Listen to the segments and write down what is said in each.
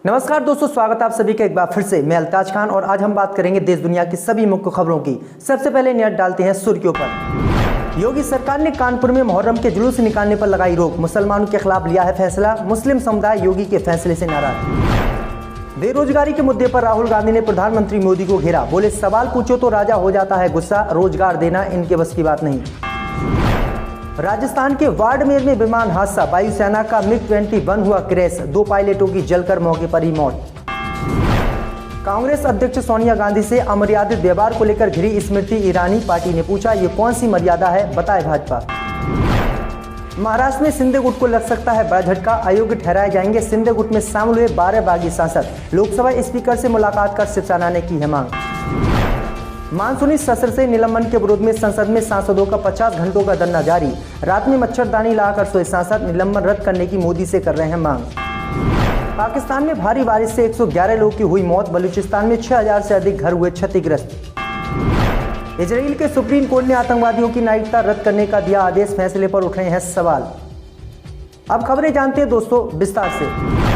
नमस्कार दोस्तों, स्वागत है आप सभी का एक बार फिर से। मैं अल्ताज खान और आज हम बात करेंगे देश दुनिया की सभी मुख्य खबरों की। सबसे पहले नजर डालते हैं सुर्खियों पर। योगी सरकार ने कानपुर में मुहर्रम के जुलूस निकालने पर लगाई रोक, मुसलमानों के खिलाफ लिया है फैसला। मुस्लिम समुदाय योगी के फैसले से नाराज। बेरोजगारी के मुद्दे पर राहुल गांधी ने प्रधानमंत्री मोदी को घेरा, बोले सवाल पूछो तो राजा हो जाता है गुस्सा, रोजगार देना इनके बस की बात नहीं। राजस्थान के बाड़मेर में विमान हादसा, वायुसेना का MiG-21 हुआ क्रैश, 2 पायलटों की जलकर मौके पर ही मौत। कांग्रेस अध्यक्ष सोनिया गांधी से अमर्यादित व्यवहार को लेकर घिरी स्मृति ईरानी, पार्टी ने पूछा ये कौन सी मर्यादा है, बताए भाजपा। महाराष्ट्र में सिंधे गुट को लग सकता है बड़ा झटका, अयोग्य ठहराए जाएंगे सिंधे गुट में शामिल हुए 12 बागी सांसद। लोकसभा स्पीकर से मुलाकात कर शिवसेना ने की है मांग। मानसूनी सत्र से निलंबन के विरोध में संसद में सांसदों का 50 घंटों का धरना जारी, रात में मच्छरदानी लाकर सोए सांसद, निलंबन रद्द करने की मोदी से कर रहे हैं मांग। पाकिस्तान में भारी बारिश से 111 लोगों की हुई मौत, बलूचिस्तान में 6000 से अधिक घर हुए क्षतिग्रस्त। इजराइल के सुप्रीम कोर्ट ने आतंकवादियों की नागरिकता रद्द करने का दिया आदेश, फैसले पर उठ रहे हैं सवाल। अब खबरें जानते हैं दोस्तों विस्तार से।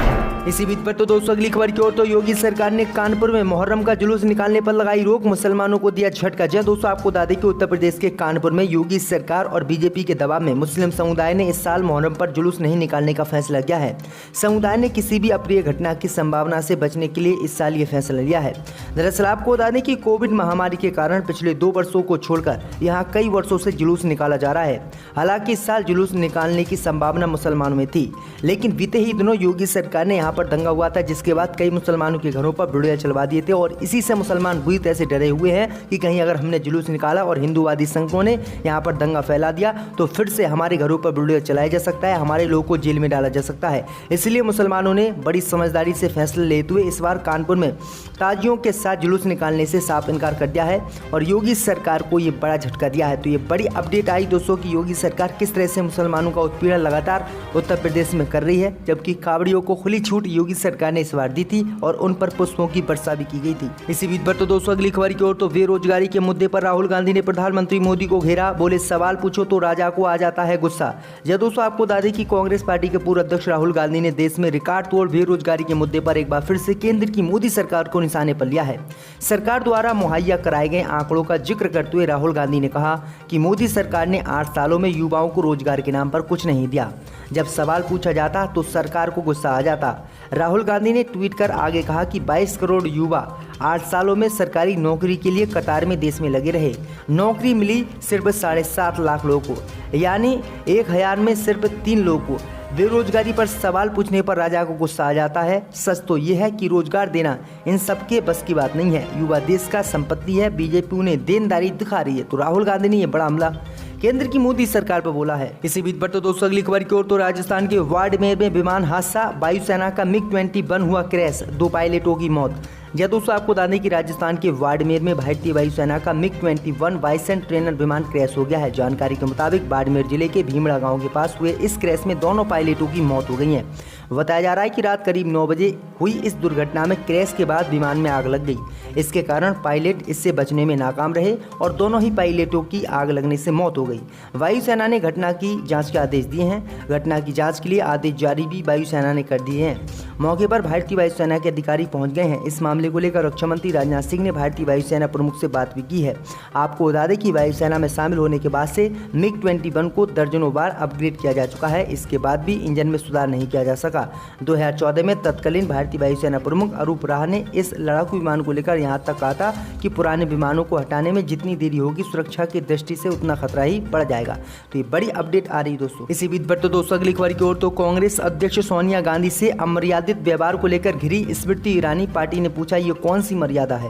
इसी बीच पर तो दोस्तों अगली खबर की ओर, तो योगी सरकार ने कानपुर में मुहर्रम का जुलूस निकालने पर लगाई रोक, मुसलमानों को दिया झटका। जी दोस्तों, आपको बता दें कि उत्तर प्रदेश के कानपुर में योगी सरकार और बीजेपी के दबाव में मुस्लिम समुदाय ने इस साल मुहर्रम पर जुलूस नहीं निकालने का फैसला किया है। समुदाय ने किसी भी अप्रिय घटना की संभावना से बचने के लिए इस साल ये फैसला लिया है। दरअसल आपको बता दें कि कोविड महामारी के कारण पिछले 2 वर्षों को छोड़कर यहाँ कई वर्षों से जुलूस निकाला जा रहा है। हालांकि इस साल जुलूस निकालने की संभावना मुसलमानों में थी, लेकिन बीते ही दिनों योगी सरकार ने यहाँ पर दंगा हुआ था, जिसके बाद कई मुसलमानों के घरों पर बुढ़िया चलवा दिए थे और इसी से मुसलमान बुरी तरह से डरे हुए हैं कि कहीं अगर हमने जुलूस निकाला और हिंदूवादी संगठनों ने यहाँ पर दंगा फैला दिया तो फिर से हमारे घरों पर बुढ़िया चलाया जा सकता है, हमारे लोगों को जेल में डाला जा सकता है। इसलिए मुसलमानों ने बड़ी समझदारी से फैसला लेते हुए इस बार कानपुर में ताजियों के साथ जुलूस निकालने से साफ इनकार कर दिया है और योगी सरकार को ये बड़ा झटका दिया है। तो ये बड़ी अपडेट आई दोस्तों कि योगी सरकार किस तरह से मुसलमानों का उत्पीड़न लगातार उत्तर प्रदेश में कर रही है, जबकि कांवड़ियों को खुली छूट योगी सरकार ने इस बार दी थी और उन पर पुष्पों की वर्षा भी की गई थी। इसी बीच पर तो दोस्तों अगली खबर की ओर, तो बेरोजगारी के मुद्दे पर राहुल गांधी ने प्रधानमंत्री मोदी को घेरा, बोले सवाल पूछो तो राजा को आ जाता है गुस्सा। यह दोस्तों आपको बता दें कि कांग्रेस पार्टी के पूर्व अध्यक्ष राहुल गांधी ने देश में रिकॉर्ड तोड़ बेरोजगारी के मुद्दे पर एक बार फिर से केंद्र की मोदी सरकार को निशाने पर लिया है। सरकार द्वारा मुहैया कराए गए आंकड़ों का जिक्र करते हुए राहुल गांधी ने कहा कि मोदी सरकार ने 8 सालों में युवाओं को रोजगार के नाम पर कुछ नहीं दिया। जब सवाल पूछा जाता तो सरकार को गुस्सा आ जाता। राहुल गांधी ने ट्वीट कर आगे कहा कि 22 करोड़ युवा 8 सालों में सरकारी नौकरी के लिए कतार में देश में लगे रहे, नौकरी मिली सिर्फ 7.5 लाख लोगों को, यानी 1000 में सिर्फ 3 लोगों को। बेरोजगारी पर सवाल पूछने पर राजा को गुस्सा आ जाता है। सच तो यह है कि रोजगार देना इन सबके बस की बात नहीं है, युवा देश का संपत्ति है, बीजेपी उन्हें देनदारी दिखा रही है। तो राहुल गांधी ने यह बड़ा हमला केंद्र की मोदी सरकार पर बोला है। इसी बीच पर तो दोस्तों अगली खबर की ओर, तो राजस्थान के बाड़मेर में विमान हादसा, वायुसेना का MiG-21 हुआ क्रैश, 2 पायलटों की मौत। यह दोस्तों आपको बता दें कि राजस्थान के बाड़मेर में भारतीय वायुसेना का MiG-21 वाइसेंट ट्रेनर विमान क्रैश हो गया है। जानकारी के मुताबिक बाड़मेर जिले के भीमड़ा गांव के पास हुए इस क्रैश में दोनों पायलटों की मौत हो गई है। बताया जा रहा है कि रात करीब 9 बजे हुई इस दुर्घटना में क्रैश के बाद विमान में आग लग गई। इसके कारण पायलट इससे बचने में नाकाम रहे और दोनों ही पायलटों की आग लगने से मौत हो गई। वायुसेना ने घटना की जांच के आदेश दिए हैं। घटना की जांच के लिए आदेश जारी भी वायुसेना ने कर दिए हैं। मौके पर भारतीय वायुसेना के अधिकारी पहुंच गए हैं। इस मामले को लेकर रक्षा मंत्री राजनाथ सिंह ने भारतीय वायुसेना प्रमुख से बात भी की है। आपको बता दें कि वायुसेना में शामिल होने के बाद से MiG-21 को दर्जनों बार अपग्रेड किया जा चुका है। इसके बाद भी इंजन में सुधार नहीं किया जा सका। 2014 में तत्कालीन भारतीय वायुसेना प्रमुख अरूप राह ने इस लड़ाकू विमान को लेकर यहां तक कहा था कि पुराने विमानों को हटाने में जितनी देरी होगी सुरक्षा की दृष्टि से उतना खतरा ही बढ़ जाएगा। तो ये बड़ी अपडेट आ रही दोस्तों। इसी बीच पर तो दोस्तों अगली खबर की ओर, तो कांग्रेस अध्यक्ष सोनिया गांधी से अमर्यादित व्यवहार को लेकर घिरी स्मृति ईरानी, पार्टी ने पूछा ये कौन सी मर्यादा है।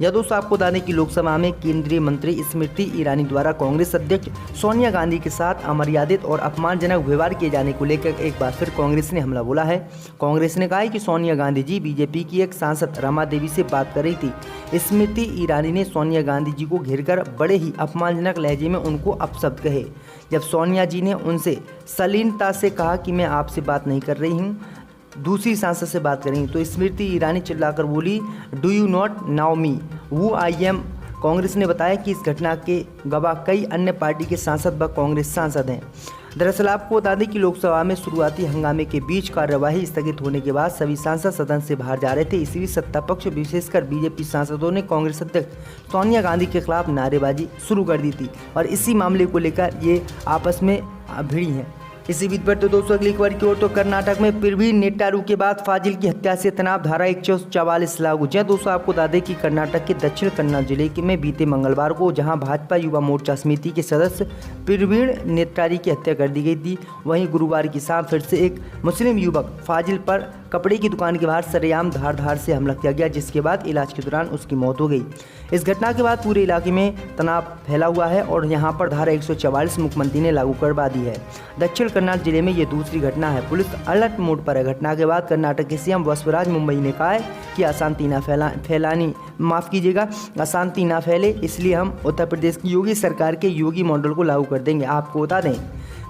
यह दोस्तों आपको बता दें कि लोकसभा में केंद्रीय मंत्री स्मृति ईरानी द्वारा कांग्रेस अध्यक्ष सोनिया गांधी के साथ अमर्यादित और अपमानजनक व्यवहार किए जाने को लेकर एक बार फिर कांग्रेस ने हमला बोला है। कांग्रेस ने कहा है कि सोनिया गांधी जी बीजेपी की एक सांसद रमा देवी से बात कर रही थी। स्मृति ईरानी ने सोनिया गांधी जी को घेरकर बड़े ही अपमानजनक लहजे में उनको अपशब्द कहे। जब सोनिया जी ने उनसे शालीनता से कहा कि मैं आपसे बात नहीं कर रही हूँ, दूसरी सांसद से बात करेंगी, तो स्मृति ईरानी चिल्लाकर बोली, do you not now me who I am. Congress ने बताया कि इस घटना के गवाह कई अन्य पार्टी के सांसद व कांग्रेस सांसद हैं। दरअसल आपको बता दें कि लोकसभा में शुरुआती हंगामे के बीच कार्यवाही स्थगित होने के बाद सभी सांसद सदन से बाहर जा रहे थे। इसी बीच सत्ता पक्ष विशेषकर बीजेपी सांसदों ने कांग्रेस अध्यक्ष सोनिया गांधी के खिलाफ नारेबाजी शुरू कर दी थी और इसी मामले को लेकर ये आपस में भिड़ी हैं। इसी बीच पर तो दोस्तों अगली खबर की ओर तो कर्नाटक में प्रवीण नेट्टारू के बाद फाजिल की हत्या से तनाव धारा 144 लागू। जी दोस्तों आपको बता दें कि कर्नाटक के दक्षिण कन्नड़ जिले में बीते मंगलवार को जहां भाजपा युवा मोर्चा समिति के सदस्य प्रवीण नेट्टारू की हत्या कर दी गई थी, वहीं गुरुवार की शाम फिर से एक मुस्लिम युवक फाजिल पर कपड़े की दुकान के बाहर सरेआम धार से हमला किया गया, जिसके बाद इलाज के दौरान उसकी मौत हो गई। इस घटना के बाद पूरे इलाके में तनाव फैला हुआ है और यहां पर धारा 144 मुख्यमंत्री ने लागू करवा दी है। दक्षिण कन्नड़ जिले में ये दूसरी घटना है। पुलिस अलर्ट मोड पर है। घटना के बाद कर्नाटक के सीएम बसवराज मुंबई ने कहा है कि अशांति ना फैले, इसलिए हम उत्तर प्रदेश की योगी सरकार के योगी मॉडल को लागू कर देंगे। आपको बता दें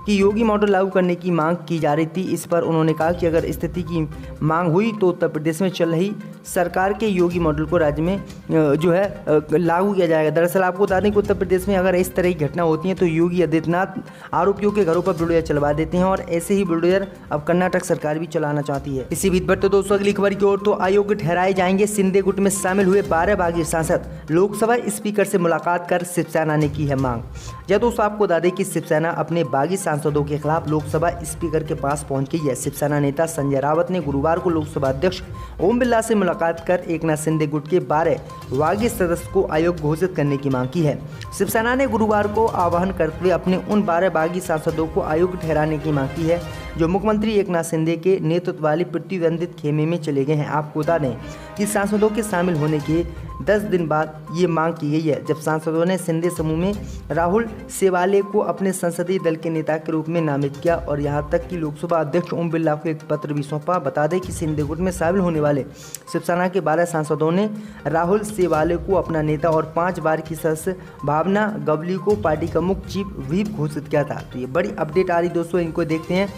कि योगी मॉडल लागू करने की मांग की जा रही थी। इस पर उन्होंने कहा कि अगर स्थिति की मांग हुई तो उत्तर प्रदेश में चल रही सरकार के योगी मॉडल को राज्य में लागू किया जाएगा। दरअसल आपको बता दें कि उत्तर प्रदेश में अगर इस तरह की घटना होती है तो योगी आदित्यनाथ आरोपियों के घरों पर बुलडोजर चलवा देते हैं और ऐसे ही बुलडोजर अब कर्नाटक सरकार भी चलाना चाहती है। इसी बीच पर तो दोस्तों अगली खबर की ओर तो अयोग्य ठहराए जाएंगे शिंदे गुट में शामिल हुए 12 बागी सांसद। लोकसभा स्पीकर से मुलाकात कर शिवसेना ने की है मांग। जब दोस्तों आपको बता दें कि शिवसेना अपने बागी सांसदों के खिलाफ लोकसभा स्पीकर के पास पहुंच गई है। शिवसेना नेता संजय रावत ने गुरुवार को लोकसभा अध्यक्ष ओम बिरला से मुलाकात कर एकनाथ शिंदे गुट के 12 बागी सदस्य को अयोग्य घोषित करने की मांग की है। शिवसेना ने गुरुवार को आह्वान करते हुए अपने उन 12 बागी सांसदों को अयोग्य ठहराने की मांग की है जो मुख्यमंत्री एकनाथ शिंदे के नेतृत्व वाली प्रतिबंधित खेमे में चले गए हैं। आपको बता दें कि सांसदों के शामिल होने के 10 दिन बाद ये मांग की गई है, जब सांसदों ने शिंदे समूह में राहुल सेवाले को अपने संसदीय दल के नेता के रूप में नामित किया और यहां तक कि लोकसभा अध्यक्ष ओम बिरला को एक पत्र भी सौंपा। बता दें कि शिंदे गुट में शामिल होने वाले शिवसेना के 12 सांसदों ने राहुल सेवाले को अपना नेता और 5 बार की सदस्य भावना गवली को पार्टी का मुख्य चीफ व्हिप घोषित किया था। तो ये बड़ी अपडेट आ रही दोस्तों, इनको देखते हैं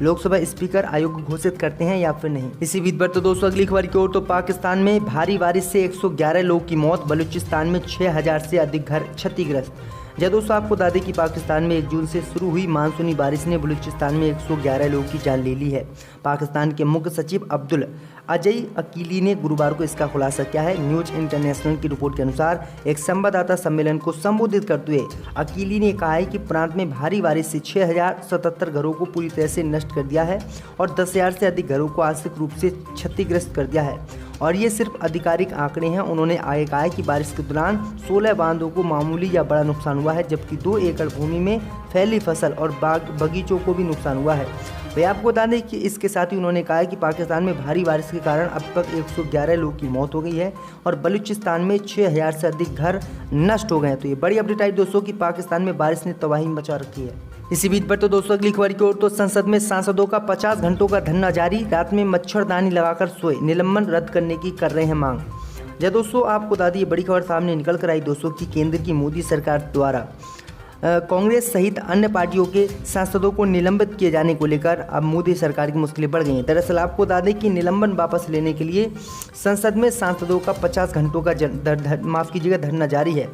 लोकसभा स्पीकर अयोग्य घोषित करते हैं या फिर नहीं। इसी बीच पर तो दोस्तों अगली खबर की ओर तो पाकिस्तान में भारी बारिश से 111 लोगों की मौत, बलूचिस्तान में 6000 से अधिक घर क्षतिग्रस्त। जब दोस्तों आपको बता दें कि पाकिस्तान में 1 जून से शुरू हुई मानसूनी बारिश ने बलूचिस्तान में 111 लोगों की जान ले ली है। पाकिस्तान के मुख्य सचिव अब्दुल अजय अकीली ने गुरुवार को इसका खुलासा किया है। न्यूज इंटरनेशनल की रिपोर्ट के अनुसार एक संवाददाता सम्मेलन को संबोधित करते हुए अकीली ने कहा है कि प्रांत में भारी बारिश से 6077 घरों को पूरी तरह से नष्ट कर दिया है और 10,000 से अधिक घरों को आंशिक रूप से क्षतिग्रस्त कर दिया है और ये सिर्फ आधिकारिक आंकड़े हैं। उन्होंने आगे कहा है कि बारिश के दौरान 16 बांधों को मामूली या बड़ा नुकसान हुआ है, जबकि 2 एकड़ भूमि में फैली फसल और बगीचों को भी नुकसान हुआ है। वे आपको बता दें कि इसके साथ ही उन्होंने कहा है कि पाकिस्तान में भारी बारिश के कारण अब तक 111 लोगों की मौत हो गई है और बलूचिस्तान में 6000 से अधिक घर नष्ट हो गए हैं। तो ये बड़ी अपडेट आई दोस्तों कि पाकिस्तान में बारिश ने तबाही मचा रखी है। इसी बीच पर तो दोस्तों अगली खबर की ओर तो संसद में सांसदों का 50 घंटों का धरना जारी, रात में मच्छरदानी लगाकर सोए, निलंबन रद्द करने की कर रहे हैं मांग। जब दोस्तों आपको बता दी बड़ी खबर सामने निकल कर आई दोस्तों कि केंद्र की मोदी सरकार द्वारा कांग्रेस सहित अन्य पार्टियों के सांसदों को निलंबित किए जाने को लेकर अब मोदी सरकार की मुश्किलें बढ़ गई हैं। दरअसल आपको बता दें कि निलंबन वापस लेने के लिए संसद में सांसदों का 50 घंटों का धरना जारी है।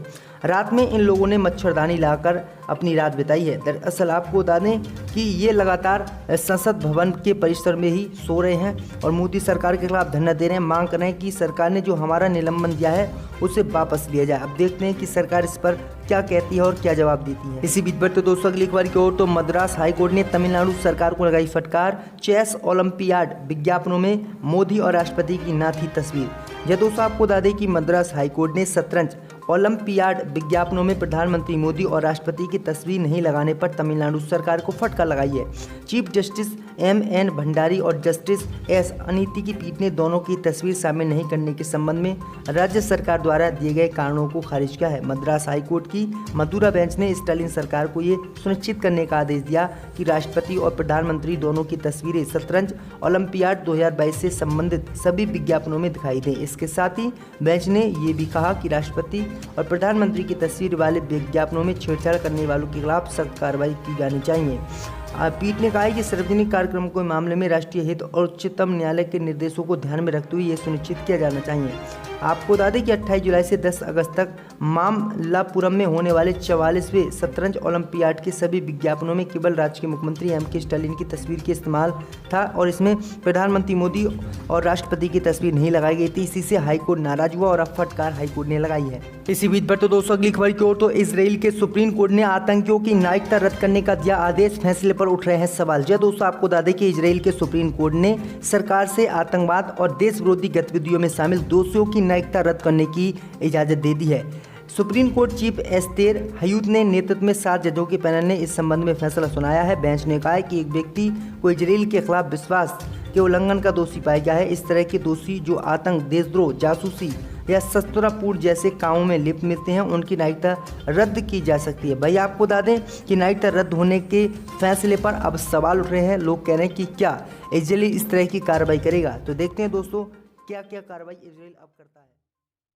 रात में इन लोगों ने मच्छरदानी लाकर अपनी रात बिताई है। दरअसल आपको बता दें कि ये लगातार संसद भवन के परिसर में ही सो रहे हैं और मोदी सरकार के खिलाफ धरना दे रहे हैं, मांग कर रहे हैं कि सरकार ने जो हमारा निलंबन दिया है उसे वापस लिया जाए। अब देखते हैं कि सरकार इस पर क्या कहती है और क्या जवाब देती है। इसी बीच पर तो दोस्तों अगली खबर की ओर तो मद्रास हाईकोर्ट ने तमिलनाडु सरकार को लगाई फटकार, चेस ओलंपियाड विज्ञापनों में मोदी और राष्ट्रपति की ना थी तस्वीर। यह दोस्तों आपको बता दें कि मद्रास हाईकोर्ट ने शतरंज ओलंपियाड विज्ञापनों में प्रधानमंत्री मोदी और राष्ट्रपति की तस्वीर नहीं लगाने पर तमिलनाडु सरकार को फटकार लगाई है। Chief justice M.N. भंडारी और जस्टिस S. अनिति की पीठ ने दोनों की तस्वीर शामिल नहीं करने के संबंध में राज्य सरकार द्वारा दिए गए कारणों को खारिज किया है। मद्रास हाईकोर्ट की मदुरा बेंच ने स्टालिन सरकार को ये सुनिश्चित करने का आदेश दिया कि राष्ट्रपति और प्रधानमंत्री दोनों की तस्वीरें शतरंज ओलंपियाड 2022 से संबंधित सभी विज्ञापनों में दिखाई दें। इसके साथ ही बेंच ने ये भी कहा कि राष्ट्रपति और प्रधानमंत्री की तस्वीर वाले विज्ञापनों में छेड़छाड़ करने वालों के खिलाफ सख्त कार्रवाई की जानी चाहिए। पीठ ने कहा है कि सार्वजनिक कार्यक्रमों के मामले में राष्ट्रीय हित और उच्चतम न्यायालय के निर्देशों को ध्यान में रखते हुए ये सुनिश्चित किया जाना चाहिए आपको बता दें कि 28 जुलाई से 10 अगस्त तक मामल्लापुरम में होने वाले 44वें शतरंज ओलंपियाड के सभी विज्ञापनों में केवल राज्य के मुख्यमंत्री M.K. स्टालिन की तस्वीर के इस्तेमाल था और इसमें प्रधानमंत्री मोदी और राष्ट्रपति की तस्वीर नहीं लगाई गई थी। इसी से हाईकोर्ट नाराज हुआ और अब फटकार हाईकोर्ट ने लगाई है। इसी बीच पर तो दोस्तों अगली खबर की ओर, तो इजराइल के सुप्रीम कोर्ट ने आतंकियों की नागरिकता रद्द करने का दिया आदेश, फैसले पर उठ रहे हैं सवाल। जी दोस्तों, आपको बता दें कि इजराइल के सुप्रीम कोर्ट ने सरकार से आतंकवाद और देश विरोधी गतिविधियों में शामिल दोषियों की नागरिकता रद्द करने की इजाजत दे दी है। सुप्रीम कोर्ट चीफ एस्तेर हयूत ने नेतृत्व में 7 जजों के पैनल ने इस संबंध में फैसला सुनाया है। बेंच ने कहा है कि एक व्यक्ति को इजराइल के खिलाफ विश्वास के उल्लंघन का दोषी पाया गया है। इस तरह के दोषी जो आतंक, देशद्रोह, जासूसी या शस्त्रापूर्ति जैसे कामों में लिप्त मिलते हैं, उनकी नागरिकता रद्द की जा सकती है। भाई आपको बता दें कि नागरिकता रद्द होने के फैसले पर अब सवाल उठ रहे हैं। लोग कह रहे हैं कि क्या इजराइल इस तरह की कार्रवाई करेगा। तो देखते हैं दोस्तों क्या क्या कार्रवाई इजराइल अब करता है।